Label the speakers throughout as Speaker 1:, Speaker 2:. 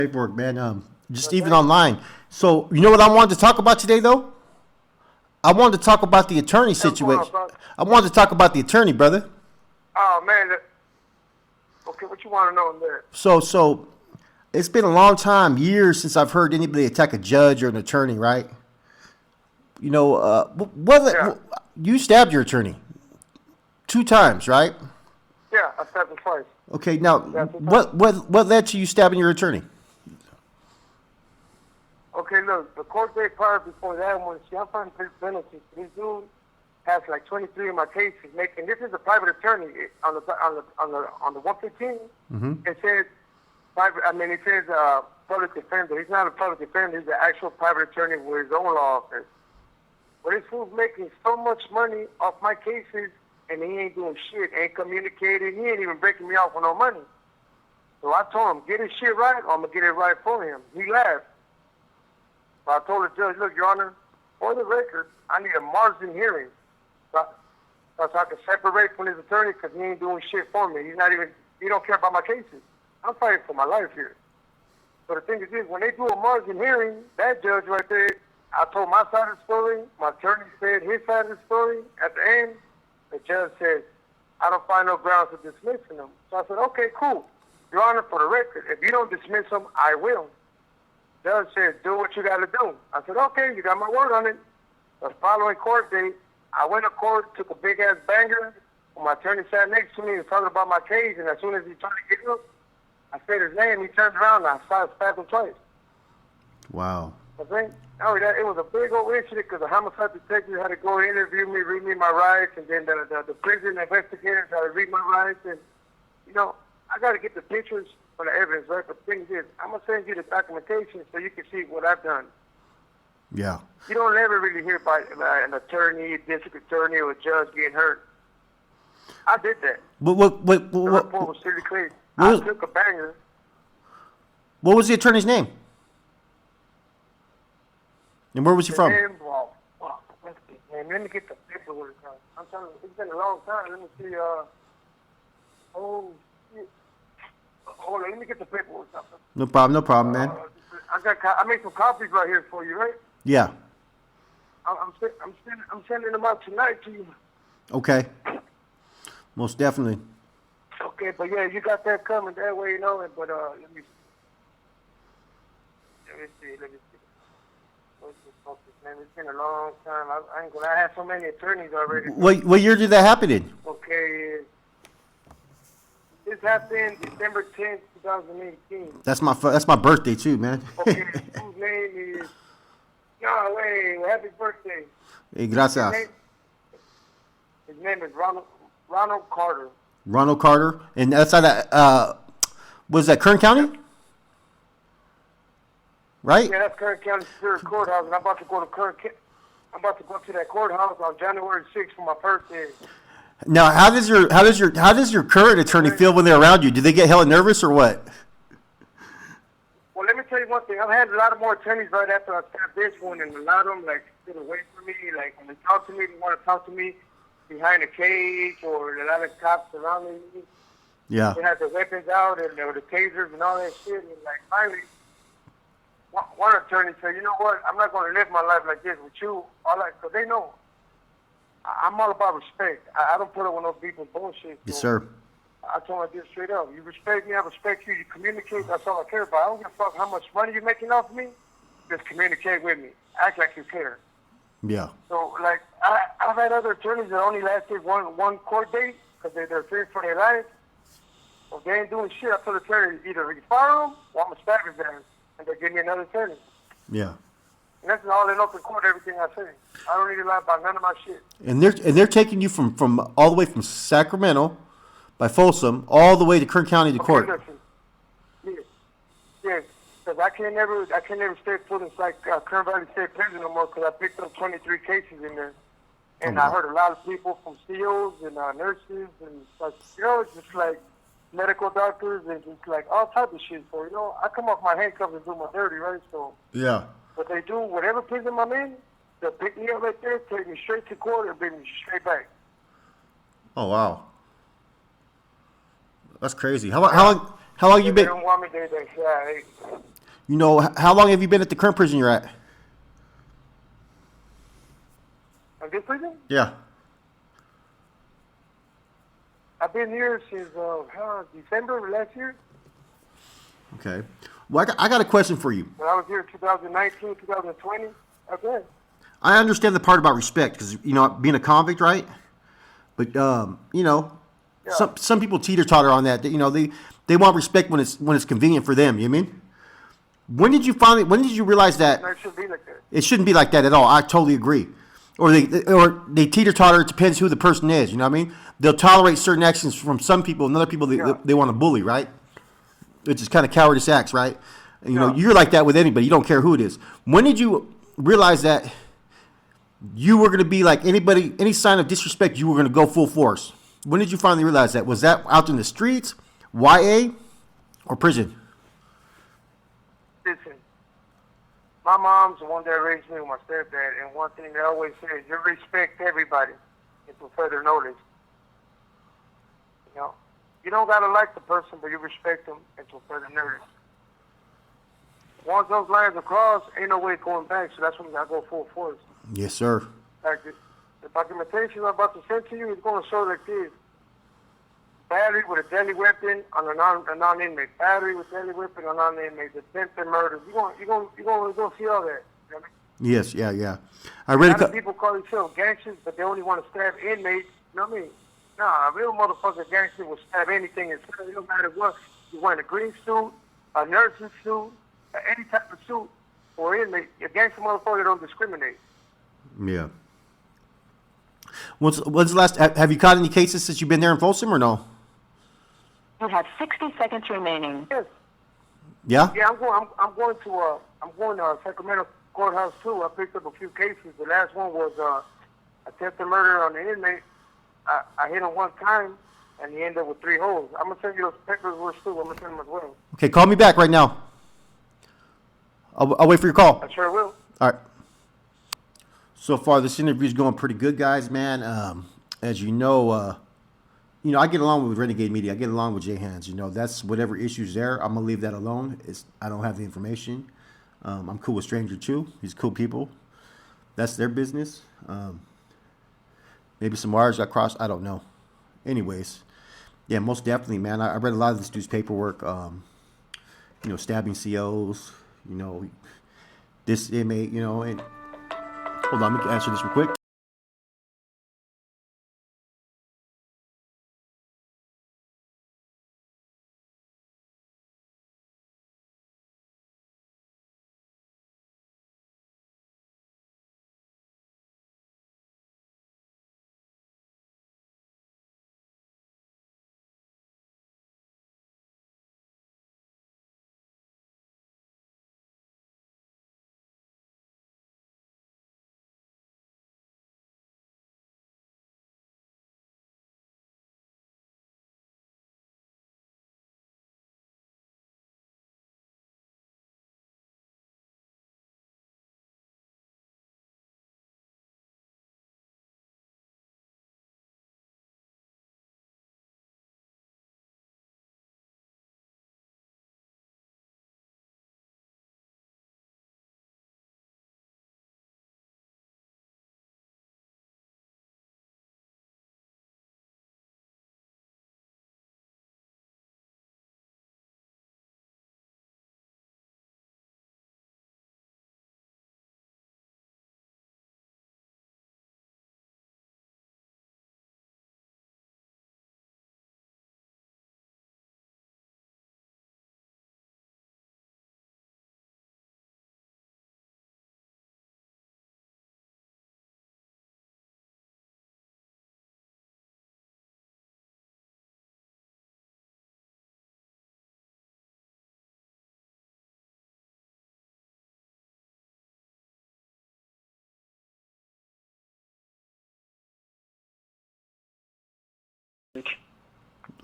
Speaker 1: Paperwork, man. Just even online. So you know what I wanted to talk about today, though? I wanted to talk about the attorney situation. I wanted to talk about the attorney, brother.
Speaker 2: Oh man. Okay, what you want to know in there?
Speaker 1: So it's been a long time, years since I've heard anybody attack a judge or an attorney, right? You know,
Speaker 2: Yeah.
Speaker 1: you stabbed your attorney 2 times, right?
Speaker 2: Yeah, I stabbed him twice.
Speaker 1: Okay, now
Speaker 2: Yeah, 2 times.
Speaker 1: what led to you stabbing your attorney?
Speaker 2: Okay, look, the court date prior before that one, see, I'm fighting for benefits. This dude has like 23 of my cases, making. This is a private attorney on the 115. It says private. I mean, it says public defender. He's not a public defender. He's an actual private attorney with his own law office. But this fool's making so much money off my cases, and he ain't doing shit, ain't communicating. He ain't even breaking me off for no money. So I told him, get his shit right, or I'm gonna get it right for him. He laughed. But I told the judge, look, Your Honor, for the record, I need a margin hearing. So I can separate from his attorney because he ain't doing shit for me. He don't care about my cases. I'm fighting for my life here. So the thing is this, when they do a margin hearing, that judge right there, I told my side of the story, my attorney said his side of the story. At the end, the judge said, I don't find no grounds for dismissing him. So I said, okay, cool. Your Honor, for the record, if you don't dismiss him, I will. Judge said, do what you got to do. I said, okay, you got my word on it. The following court date, I went to court, took a big-ass banger. When my attorney sat next to me and talking about my case, and as soon as he tried to get up, I said his name, he turned around, and I stabbed him twice.
Speaker 1: Wow.
Speaker 2: I think it was a big old incident because the homicide detective had to go interview me, read me my rights, and then the prison investigators had to read my rights. And, you know, I got to get the pictures for the evidence, right? But the thing is, I'm going to send you the documentation so you can see what I've done.
Speaker 1: Yeah.
Speaker 2: You don't ever really hear about an attorney, district attorney, or a judge getting hurt. I did that.
Speaker 1: What
Speaker 2: The report was really clear. I took a banger.
Speaker 1: What was the attorney's name? And where was he from?
Speaker 2: Let me get the paperwork. I'm telling you, it's been a long time. Let me see. Oh, shit. Hold on, let me get the paperwork.
Speaker 1: No problem, man.
Speaker 2: I made some copies right here for you, right?
Speaker 1: Yeah.
Speaker 2: I'm sending them out tonight to you.
Speaker 1: Okay. Most definitely.
Speaker 2: Okay, but yeah, you got that coming that way, you know. But let me see. What's the focus, man? It's been a long time. I have so many attorneys already.
Speaker 1: What year did that happen in?
Speaker 2: Okay. This happened December 10th, 2018.
Speaker 1: That's my birthday too, man.
Speaker 2: Okay, whose name is Yahweh. Happy birthday.
Speaker 1: Hey, gracias.
Speaker 2: His name is Ronald Carter.
Speaker 1: Ronald Carter, and that's out of was that Kern County? Right?
Speaker 2: Yeah, that's Kern County Superior Courthouse, and I'm about to go to that courthouse on January 6th for my birthday.
Speaker 1: Now, how does your current attorney feel when they're around you? Do they get hella nervous or what?
Speaker 2: Well, let me tell you one thing. I've had a lot of more attorneys right after I stabbed this one, and a lot of them like sit away from me. Like when they talk to me, they want to talk to me behind a cage, or a lot of cops surrounding me.
Speaker 1: Yeah.
Speaker 2: They had their weapons out and there were the tasers and all that shit. And like finally, one attorney said, "You know what? I'm not going to live my life like this with you." Because they know I'm all about respect. I don't put up with no people's bullshit.
Speaker 1: Yes, sir.
Speaker 2: I told him this straight up. You respect me, I respect you. You communicate. That's all I care about. I don't give a fuck how much money you're making off of me. Just communicate with me. Act like you care.
Speaker 1: Yeah.
Speaker 2: So, like, I've had other attorneys that only lasted one court date because they're fearing for their life. Well, if they ain't doing shit, I tell the attorney either you fire them or I'm going to stab his ass. And they give me another attorny.
Speaker 1: Yeah.
Speaker 2: And that's all in open court, everything I say. I don't need to lie about none of my shit.
Speaker 1: And they're taking you from all the way from Sacramento by Folsom all the way to Kern County to court.
Speaker 2: Listen. Yeah. Because I can't never stay foot in Kern Valley State Prison no more because I picked up 23 cases in there. And I heard a lot of people from CEOs and nurses and, it's just like medical doctors and just like all type of shit. So, I come off my handcuffs and do my dirty, right? So,
Speaker 1: yeah.
Speaker 2: But they do, whatever prison I'm in, they'll pick me up right there, take me straight to court, and bring me straight back.
Speaker 1: Oh, wow. That's crazy. How long you been?
Speaker 2: They don't want me there.
Speaker 1: You know, how long have you been at the current prison you're at?
Speaker 2: At this prison?
Speaker 1: Yeah.
Speaker 2: I've been here since December last year.
Speaker 1: Okay. Well, I got a question for you.
Speaker 2: When I was here in 2019, 2020. Okay.
Speaker 1: I understand the part about respect because, you know, being a convict, right? But, you know,
Speaker 2: Yeah.
Speaker 1: some people teeter-totter on that. You know, they want respect when it's convenient for them. You know what I mean? When did you realize that
Speaker 2: No, it should be like that.
Speaker 1: it shouldn't be like that at all? I totally agree. Or they teeter-totter. It depends who the person is. You know what I mean? They'll tolerate certain actions from some people, and other people they want to bully, right? Which is kind of cowardice acts, right? And, you know, you're like that with anybody. You don't care who it is. When did you realize that you were going to be like anybody, any sign of disrespect, you were going to go full force? When did you finally realize that? Was that out in the streets, YA, or prison?
Speaker 2: Listen, my mom's the one that raised me with my stepdad, and one thing they always say is you respect everybody until further notice. You know, you don't gotta like the person, but you respect them until further notice. Once those lines are crossed, ain't no way going back. So that's when you gotta go full force.
Speaker 1: Yes, sir.
Speaker 2: Like the documentation I'm about to send to you is going to show like this: battery with a deadly weapon on a non-inmate, battery with deadly weapon on a non-inmate, attempted murder. You gonna see all that. You know what I mean?
Speaker 1: Yes, yeah. I read
Speaker 2: A lot of people call themselves gangsters, but they only want to stab inmates. You know what I mean? Nah, a real motherfucker gangster will stab anything and stab. It don't matter what. You wearing a green suit, a nursing suit, any type of suit for inmate. A gangster motherfucker don't discriminate.
Speaker 1: Yeah. What's the last? Have you caught any cases since you've been there in Folsom or no?
Speaker 3: You have 60 seconds remaining.
Speaker 2: Yes.
Speaker 1: Yeah.
Speaker 2: Yeah, I'm going to Sacramento courthouse too. I picked up a few cases. The last one was attempted murder on an inmate. I hit him one time, and he ended up with 3 holes. I'm gonna send you those papers too. I'm gonna send them as well.
Speaker 1: Okay, call me back right now. I'll wait for your call.
Speaker 2: I sure will.
Speaker 1: All right. So far, this interview is going pretty good, guys, man. As you know, I get along with Renegade Media. I get along with Jay Hands. You know, that's whatever issues there. I'm gonna leave that alone. I don't have the information. I'm cool with Stranger too. He's cool people. That's their business. Maybe some wires got crossed. I don't know. Anyways, yeah, most definitely, man. I read a lot of this dude's paperwork. Stabbing COs. This inmate. And hold on, let me answer this real quick.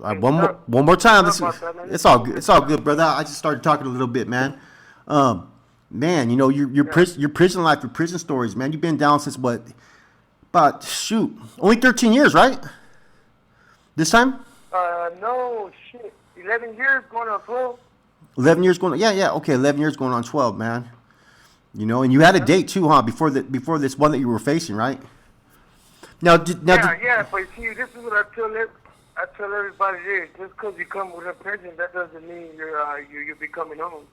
Speaker 1: All right, one more time. It's all good. It's all good, brother. I just started talking a little bit, man. Man, your prison life, your prison stories, man. You've been down since what? About only 13 years, right? This time?
Speaker 2: No shit. 11 years going to 12.
Speaker 1: 11 years going on. Yeah. Okay, 11 years going on 12, man. You know, and you had a date too, huh? Before this one that you were facing, right?
Speaker 2: But see, this is what I tell everybody is, just because you come with a prison, that doesn't mean you're becoming home.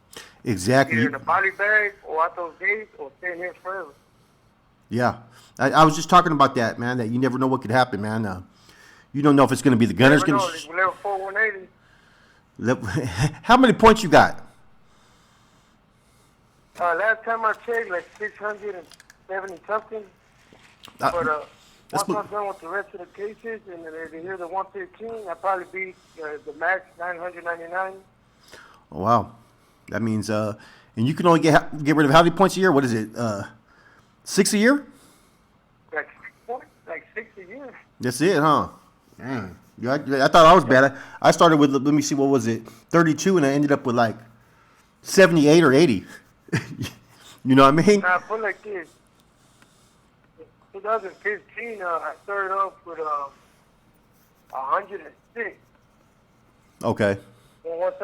Speaker 1: Exactly.
Speaker 2: Either in a body bag or at those days or staying here forever.
Speaker 1: Yeah. I was just talking about that, man, that you never know what could happen, man. You don't know if it's going to be the gunner's going to...
Speaker 2: Level 4, 180.
Speaker 1: How many points you got?
Speaker 2: Last time I checked, like 670 something. But once I'm done with the rest of the cases and they hear the 115, I'll probably beat the max 999.
Speaker 1: Oh, wow. That means, and you can only get rid of how many points a year? What is it? 6 a year?
Speaker 2: Like 6 points? Like 6 a year.
Speaker 1: That's it, huh? Man. Yeah, I thought I was bad. I started with, let me see, what was it? 32, and I ended up with like 78 or 80. You know what I mean?
Speaker 2: Nah, put like this. 2015, I started off with 106.
Speaker 1: Okay.
Speaker 2: Well, once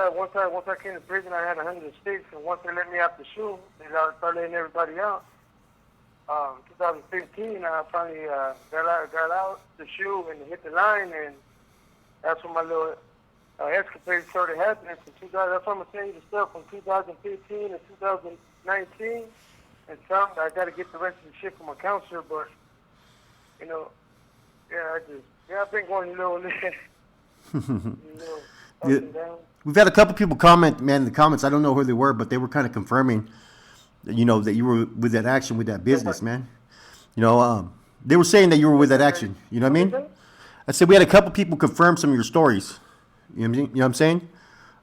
Speaker 2: I came to prison, I had 106, and once they let me out the shoe, they started letting everybody out. 2015, I finally got out the shoe and hit the line, and that's when my little escapade started happening. From 2000, that's why I'm saying the stuff from 2015 to 2019, and some I got to get the rest of the shit from my counselor, but you know, I've been going a little, up and down.
Speaker 1: We've had a couple people comment, man, in the comments. I don't know who they were, but they were kind of confirming, you know, that you were with that action, with that business, man. You know, they were saying that you were with that action. You know what I mean? I said we had a couple people confirm some of your stories. You know what I'm saying?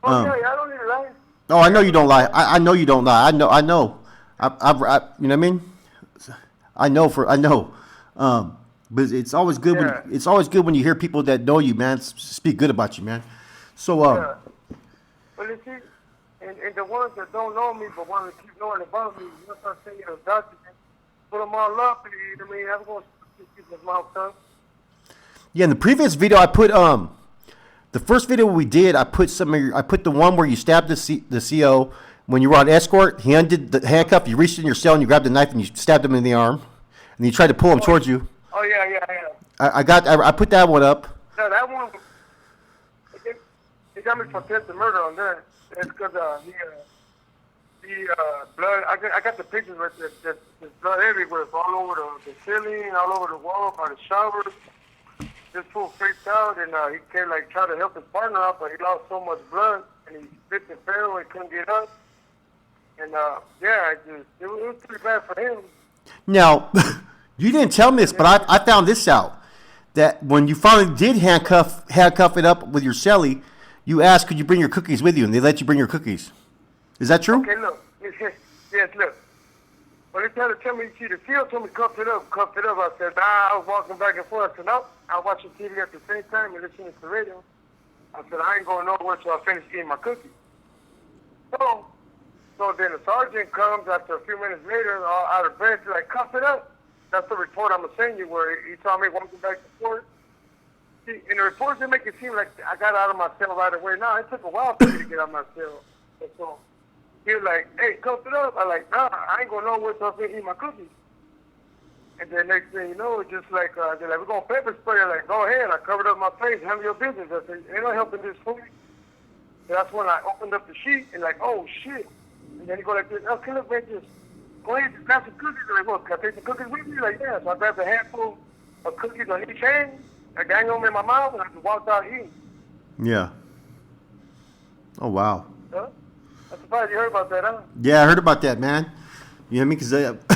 Speaker 2: Okay, I don't even lie.
Speaker 1: Oh, I know you don't lie. I know you don't lie. I know. You know what I mean? I know. But it's always good.
Speaker 2: Yeah.
Speaker 1: It's always good when you hear people that know you, man, speak good about you, man. So,
Speaker 2: Yeah. But you see, and the ones that don't know me but want to keep knowing about me, you know what I'm saying? The documents, put them all up, and you know what I mean? I'm going to keep his mouth shut.
Speaker 1: Yeah, in the previous video, I put the first video we did, I put the one where you stabbed the CO when you were on escort. He undid the handcuff. You reached in your cell and you grabbed the knife and you stabbed him in the arm, and you tried to pull him towards you.
Speaker 2: Oh yeah.
Speaker 1: I put that one up.
Speaker 2: No, that one. He got me for attempted murder on that. It's because he blood. I got the pictures right there. There's blood everywhere. It's all over the ceiling, all over the wall, by the shower. This fool freaked out, and he came like try to help his partner out, but he lost so much blood, and he bit and fell and couldn't get up. And it was pretty bad for him.
Speaker 1: Now, you didn't tell me this, but I found this out, that when you finally did handcuff it up with your cellie, you asked, could you bring your cookies with you, and they let you bring your cookies. Is that true?
Speaker 2: Okay, look. Yes, look. When they tried to tell me, see, the seal told me cuff it up. I said, I was walking back and forth. I said, no, I was watching TV at the same time and listening to the radio. I said, I ain't going nowhere till I finish eating my cookies. So then the sergeant comes after a few minutes later, all out of breath, he's like, cuff it up. That's the report I'm going to send you, where he saw me walking back and forth. See, in the reports, they make it seem like I got out of my cell right away. No, it took a while for me to get out of my cell. So he was like, hey, cuff it up. I'm like, nah, I ain't going nowhere till I finish eating my cookies. And then next thing you know, it's just like, they're like, we're going to pepper spray. I'm like, go ahead. I covered up my face. Handle your business. I said, ain't no helping this fool. That's when I opened up the sheet and like, oh, shit. And then he go like this, okay, look, man, just go ahead and grab some cookies. I'm like, well, can I take some cookies with you? Like, yeah. So I grabbed a handful of cookies on each hand. I gang them in my mouth, and I just walked out eating.
Speaker 1: Yeah. Oh, wow.
Speaker 2: Huh? I'm surprised you heard about that, huh?
Speaker 1: Yeah, I heard about that, man. You know what I mean? Because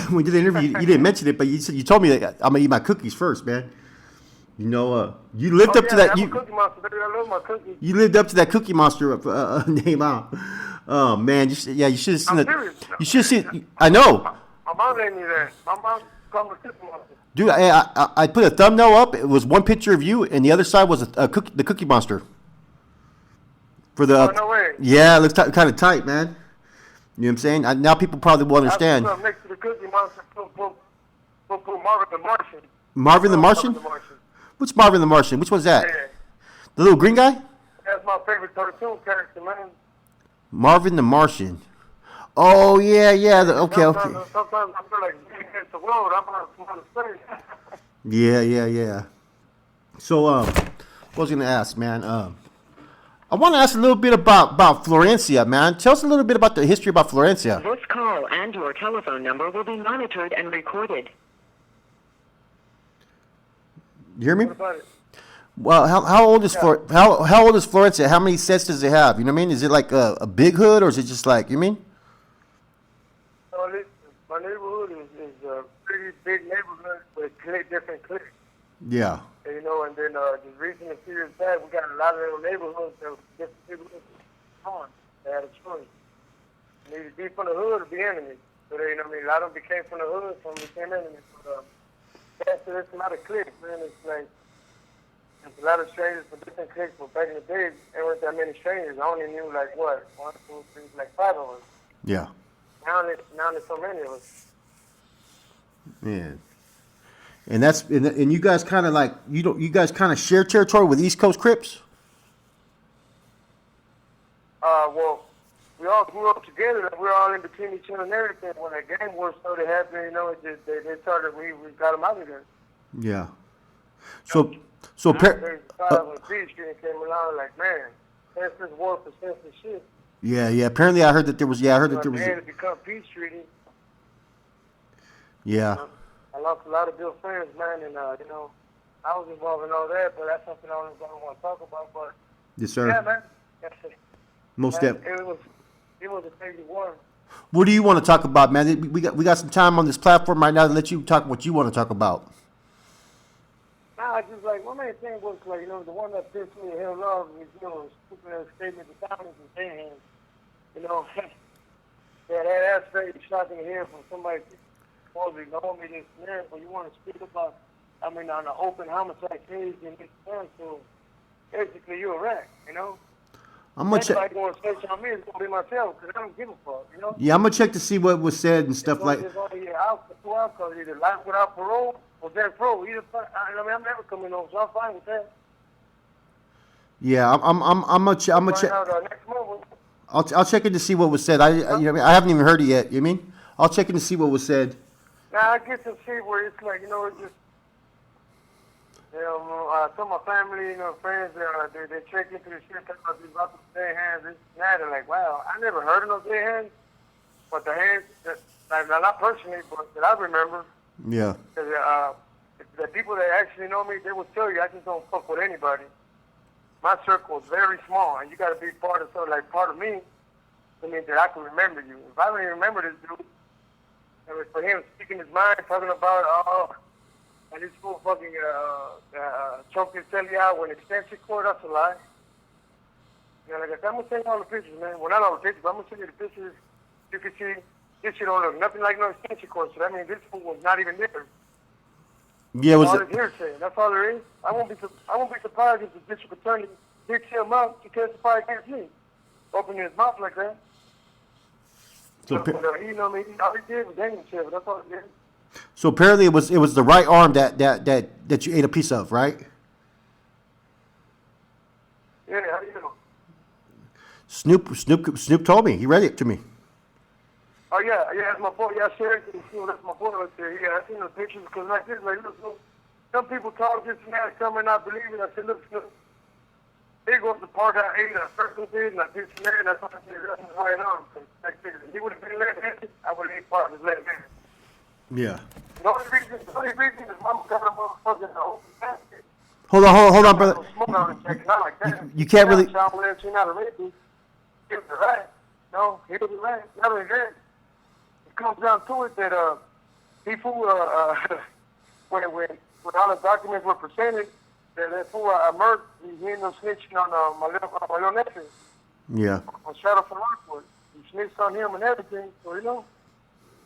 Speaker 1: when we did the interview, you didn't mention it, but you told me that I'm going to eat my cookies first, man. You know, you lived up to that.
Speaker 2: I'm a cookie monster, baby. I love my cookies.
Speaker 1: You lived up to that Cookie Monster name out. Oh, man. You should have seen it. You should have seen. I know.
Speaker 2: My mom named me that. My mom called me Cookie Monster.
Speaker 1: Dude, I put a thumbnail up. It was one picture of you, and the other side was the Cookie Monster. For the.
Speaker 2: Oh, no way.
Speaker 1: Yeah, it looks kind of tight, man. You know what I'm saying? Now people probably will understand.
Speaker 2: I next to the Cookie Monster, put Marvin the Martian.
Speaker 1: Marvin the Martian? What's Marvin the Martian? Which one's that?
Speaker 2: Yeah.
Speaker 1: The little green guy?
Speaker 2: That's my favorite cartoon character, man.
Speaker 1: Marvin the Martian. Oh yeah. Okay.
Speaker 2: Sometimes I feel like it's the world. I'm on the space.
Speaker 1: Yeah. So what was I gonna ask, man? I want to ask a little bit about Florencia, man. Tell us a little bit about the history about Florencia.
Speaker 3: This call and your telephone number will be monitored and recorded.
Speaker 1: You hear me?
Speaker 2: What about it?
Speaker 1: Well, how old is how old is Florencia? How many sets does it have? You know what I mean? Is it like a big hood, or is it just like, you mean?
Speaker 2: So listen, my neighborhood is a pretty big neighborhood with different cliques.
Speaker 1: Yeah.
Speaker 2: And, and then just recent a few years back, we got a lot of little neighborhoods that were different neighborhoods on. They had a choice. You needed to be from the hood or be enemies. So they, a lot of them became from the hood, some became enemies. But so there's a lot of cliques, man. It's like there's a lot of strangers for different cliques. But back in the day, there weren't that many strangers. I only knew like what, 1, 2, 3, like 5 of us.
Speaker 1: Yeah.
Speaker 2: Now there's so many of us.
Speaker 1: Yeah. And you guys kind of like you guys kind of share territory with East Coast Crips.
Speaker 2: Well, we all grew up together. And we're all in between each other and everything. When that gang war started happening, they started. We got them out of there.
Speaker 1: Yeah.
Speaker 2: They on Beach Street and came along like, man, senseless war for senseless shit.
Speaker 1: Yeah. Apparently, I heard that there was. Yeah, I heard that there was.
Speaker 2: They had to become Peace Treaty.
Speaker 1: Yeah.
Speaker 2: I lost a lot of good friends, man, and I was involved in all that, but that's something I don't want to talk about. But
Speaker 1: Yes, sir.
Speaker 2: yeah, man,
Speaker 1: Most definitely.
Speaker 2: it was a crazy war.
Speaker 1: What do you want to talk about, man? We got some time on this platform right now to let you talk what you want to talk about.
Speaker 2: Nah, I just like my main thing was like the one that pissed me the hell off was stupid statement of comments and saying that aspect is shocking to hear from somebody supposedly know me this scenario, but you want to speak about on an open homicide case in this town, so basically you're a rat,
Speaker 1: I'm gonna check.
Speaker 2: Anybody going to search on me is going to be myself, because I don't give a fuck,
Speaker 1: Yeah, I'm gonna check to see what was said and stuff like.
Speaker 2: There's only two outcomes, either life without parole or death row. I'm never coming home, so I'm fine with that.
Speaker 1: Yeah, I'm gonna check.
Speaker 2: Next month.
Speaker 1: I'll check in to see what was said. I haven't even heard it yet. You mean? I'll check in to see what was said.
Speaker 2: Now I get to see where it's like, it's just, some of my family, friends, they check into the shit about these dead hands, this and that, and like, wow, I never heard of no dead hands, but the hands, not personally, but that I remember.
Speaker 1: Yeah.
Speaker 2: Because the people that actually know me, they will tell you, I just don't fuck with anybody. My circle is very small, and you got to be part of me, to mean that I can remember you. If I don't even remember this dude, it was for him speaking his mind, talking about, and this fool fucking choked his telly out with an extension cord. That's a lie. Like I said, I'm going to send you all the pictures, man. Well, not all the pictures, but I'm going to send you the pictures. You can see this shit don't look nothing like no extension cord. So that means this fool was not even there.
Speaker 1: Yeah, was
Speaker 2: all
Speaker 1: it?
Speaker 2: This hearsay. That's all there is. I won't be surprised if the district attorney picks him up to testify against me. Opening his mouth like that.
Speaker 1: So,
Speaker 2: all he did was hang himself. That's all he did.
Speaker 1: So apparently it was the right arm that you ate a piece of, right?
Speaker 2: Yeah, how do you know?
Speaker 1: Snoop told me. He read it to me.
Speaker 2: Oh yeah, that's my boy. Yeah, I shared it. That's my boy right there. Yeah, I seen the pictures because like this, look, some people talk this and that, some are not believing. I said, look, they go up the part I ate, I circled it, and I did some there, and that's what I said, that's the right arm. Like this, if he would have been left-handed, I would have ate part of his left hand.
Speaker 1: Yeah.
Speaker 2: The only reason is mama got a motherfucker in the open basket.
Speaker 1: Hold on, brother.
Speaker 2: Smoke out and check it out like that.
Speaker 1: You can't really.
Speaker 2: She's not a rapist. He was right. No, he was right. Not only that, it comes down to it that people, when all the documents were presented, that fool murdered, he ended up snitching on my little nephew.
Speaker 1: Yeah.
Speaker 2: On Shadow from Rockwood. He snitched on him and everything, so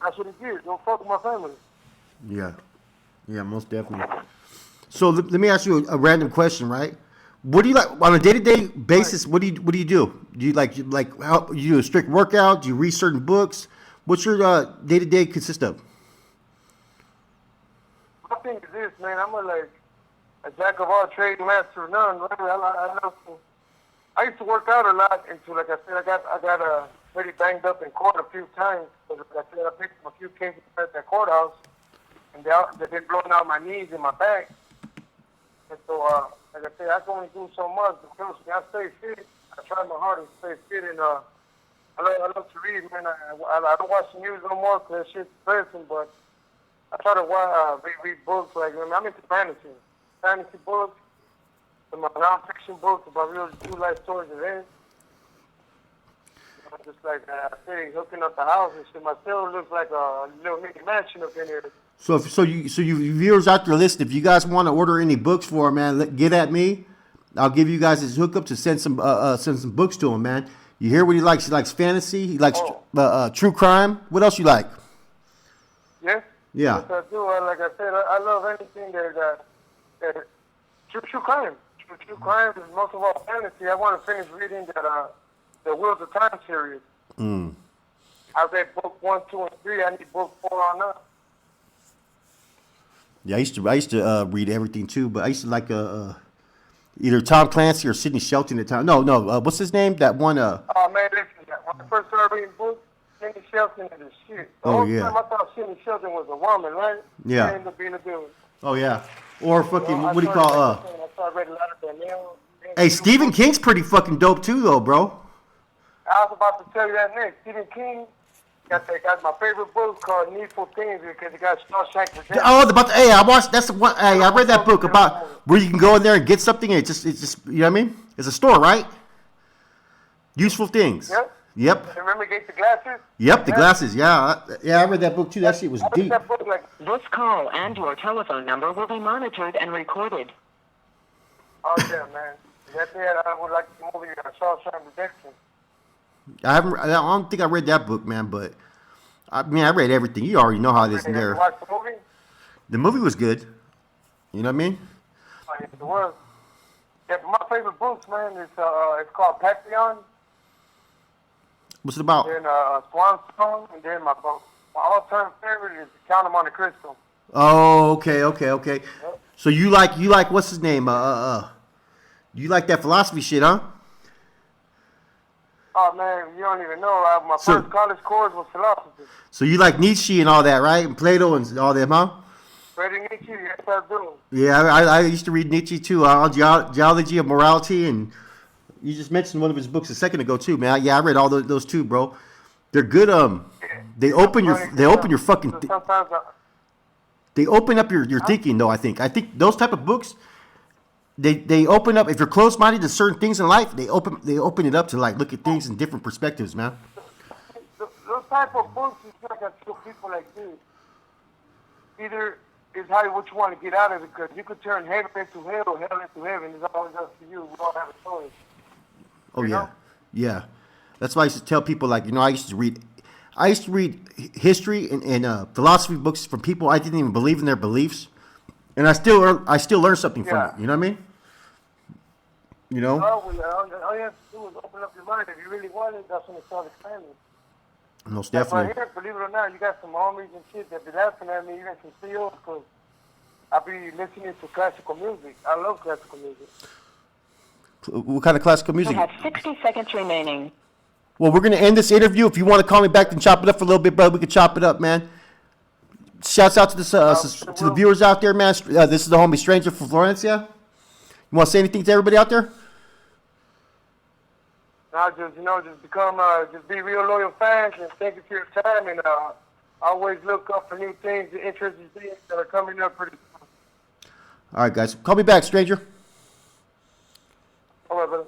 Speaker 2: that's what he did. Don't fuck with my family.
Speaker 1: Yeah, most definitely. So let me ask you a random question, right? What do you like on a day-to-day basis? What do you do? Do you like how you do a strict workout? Do you read certain books? What's your day-to-day consist of?
Speaker 2: My thing is this, man. I'm a jack of all trades, master of none. Right? I love to I used to work out a lot until, like I said, I got pretty banged up in court a few times. Like I said, I picked up a few cases at that courthouse, and they've been blowing out my knees and my back. And so, like I said, I can only do so much. But trust me, I stay fit. I try my hardest to stay fit, and I love to read, man. I don't watch the news no more because that shit's depressing, but I try to read books. Like, I mean, I'm into fantasy books, and my non-fiction books about real true life stories of events. Just like I said, hooking up the house and shit. My cell looks like a little mini mansion up in here.
Speaker 1: So you viewers out there listening, if you guys want to order any books for him, man, get at me. I'll give you guys his hookup to send some books to him, man. You hear what he likes? He likes fantasy. He likes true crime. What else you like?
Speaker 2: Yes.
Speaker 1: Yeah.
Speaker 2: Yes, I do. Like I said, I love anything that true crime. True crime is most of all fantasy. I want to finish reading the Wheels of Time series. I read book 1, 2, and 3. I need book 4 on up.
Speaker 1: Yeah, I used to read everything too, but I used to like either Tom Clancy or Sidney Shelton at the time. No, what's his name? That one.
Speaker 2: Oh man, listen, when I first started reading books, Sidney Shelton is the shit. The whole time I thought Sidney Shelton was a woman, right?
Speaker 1: Yeah.
Speaker 2: She ended up being a dude.
Speaker 1: Oh yeah. Or fucking what do you call
Speaker 2: I started reading a lot of Danielle.
Speaker 1: Hey, Stephen King's pretty fucking dope too, though, bro.
Speaker 2: I was about to tell you that next. Stephen King got my favorite book called Needful Things because it got Shawshank Redemption.
Speaker 1: Oh, hey, I watched. That's the one. Hey, I read that book about where you can go in there and get something. And it's just, you know what I mean? It's a store, right? Useful Things. Yep.
Speaker 2: Remember, get the glasses.
Speaker 1: Yep, the glasses. Yeah, I read that book too. That shit was deep.
Speaker 2: That book,
Speaker 3: This call and your telephone number will be monitored and recorded.
Speaker 2: oh yeah, man. That's it. I would like to movie Shawshank Redemption.
Speaker 1: I don't think I read that book, man. But I mean, I read everything. You already know how it is in there.
Speaker 2: Watch the movie?
Speaker 1: The movie was good. You know what I mean?
Speaker 2: Oh, yes, it was. Yeah, but my favorite books, man, is it's called Papillon.
Speaker 1: What's it about?
Speaker 2: Then Swan Song, and then my all-time favorite is The Count of Monte Cristo.
Speaker 1: Oh, okay.
Speaker 2: Yep.
Speaker 1: So you like what's his name? You like that philosophy shit, huh?
Speaker 2: Oh man, you don't even know. My first college course was philosophy.
Speaker 1: So you like Nietzsche and all that, right? And Plato and all them, huh?
Speaker 2: Reading Nietzsche, yes I do.
Speaker 1: Yeah, I used to read Nietzsche too. Geology of Morality, and you just mentioned one of his books a second ago too, man. Yeah, I read all those too, bro. They're good. They open your fucking.
Speaker 2: Sometimes
Speaker 1: They open up your thinking, though. I think those type of books. They open up, if you're close-minded to certain things in life, they open it up to like look at things in different perspectives, man.
Speaker 2: those type of books is like I tell people like this. Either is what you want to get out of it, because you could turn heaven into hell or hell into heaven. It's always up to you. We all have a choice.
Speaker 1: Oh yeah, yeah. That's why I used to tell people, like, I used to read history and philosophy books from people I didn't even believe in their beliefs, and I still learn something from it. You know what I mean?
Speaker 2: All you have to do is open up your mind. If you really want it, that's when it starts expanding.
Speaker 1: Most
Speaker 2: That's
Speaker 1: definitely.
Speaker 2: right here, believe it or not, you got some homies and shit that be laughing at me, even some CEOs, because I be listening to classical music. I love classical music.
Speaker 1: What kind of classical
Speaker 3: You
Speaker 1: music?
Speaker 3: have 60 seconds remaining.
Speaker 1: Well, we're gonna end this interview. If you want to call me back and chop it up for a little bit, brother, we can chop it up, man. Shouts out to this to the viewers out there, man. This is the homie Stranger from Florencia. You want to say anything to everybody out there?
Speaker 2: Now, just become, just be real loyal fans, and thank you for your time, and always look up for new things, interesting things that are coming up pretty soon.
Speaker 1: All right, guys. Call me back, Stranger.
Speaker 2: All right, brother.